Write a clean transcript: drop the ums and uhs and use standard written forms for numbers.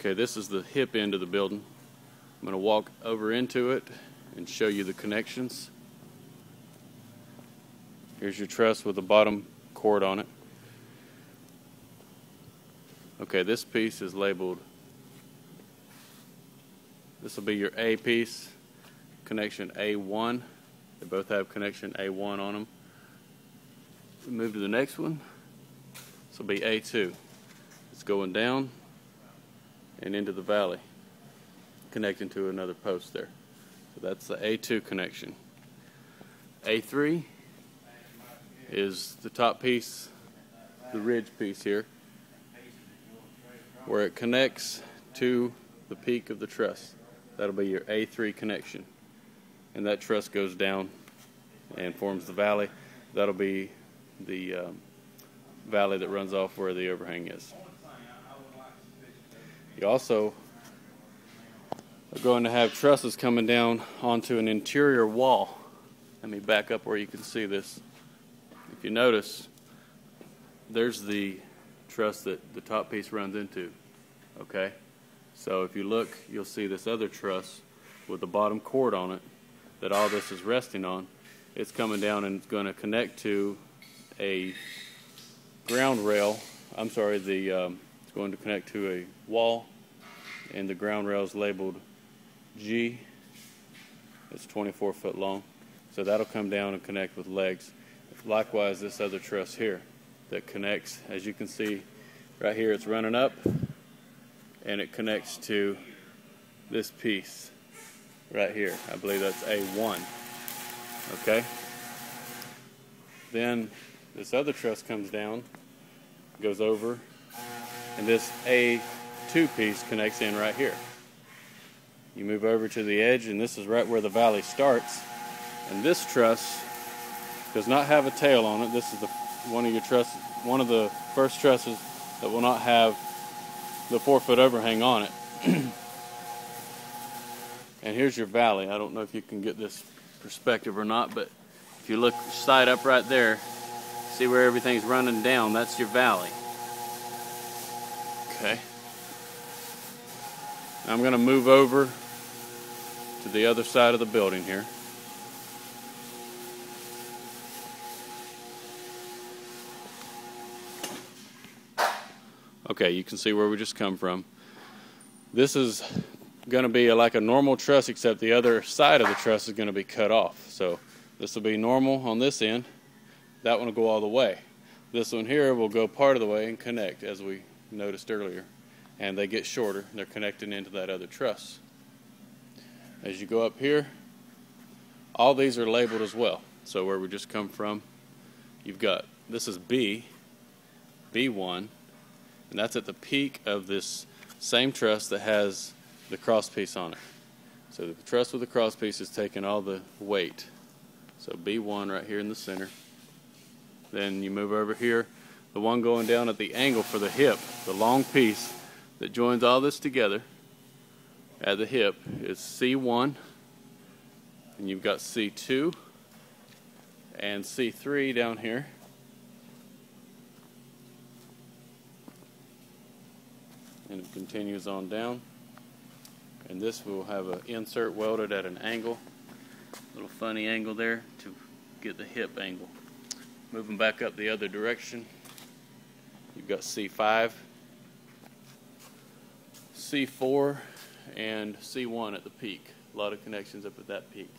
Okay, this is the hip end of the building. I'm going to walk over into it and show you the connections. Here's your truss with the bottom cord on it. Okay, this piece is labeled, this will be your A piece, connection A1. They both have connection A1 on them. We move to the next one. This will be A2. It's going down and into the valley, connecting to another post there. So that's the A2 connection. A3 is the top piece, the ridge piece here, where it connects to the peak of the truss. That'll be your A3 connection. And that truss goes down and forms the valley. That'll be the valley that runs off where the overhang is. You also are going to have trusses coming down onto an interior wall. Let me back up where you can see this. If you notice, there's the truss that the top piece runs into. Okay? So if you look, you'll see this other truss with the bottom cord on it that all this is resting on. It's coming down and it's going to connect to a ground rail. I'm sorry, it's going to connect to a wall, and the ground rail is labeled G. It's 24 foot long. So that'll come down and connect with legs. Likewise, this other truss here that connects, as you can see right here, it's running up and it connects to this piece right here. I believe that's A1. Okay? Then this other truss comes down, goes over, and this A2 piece connects in right here. You move over to the edge, and this is right where the valley starts. And this truss does not have a tail on it. This is one of the first trusses that will not have the 4-foot overhang on it. And here's your valley. I don't know if you can get this perspective or not, but if you look side up right there, see where everything's running down, that's your valley. Okay. Now I'm going to move over to the other side of the building here. Okay, you can see where we just come from. This is going to be like a normal truss, except the other side of the truss is going to be cut off. So this will be normal on this end. That one will go all the way. This one here will go part of the way and connect, as we noticed earlier. And they get shorter. They're connecting into that other truss. As you go up here, all these are labeled as well. So where we just come from, you've got, this is B, B1, and that's at the peak of this same truss that has the cross piece on it. So the truss with the cross piece is taking all the weight. So B1 right here in the center. Then you move over here, the one going down at the angle for the hip, the long piece that joins all this together at the hip is C1, and you've got C2 and C3 down here. And it continues on down. And this will have an insert welded at an angle, a little funny angle there to get the hip angle. Moving back up the other direction, you've got C5, C4, and C1 at the peak. A lot of connections up at that peak.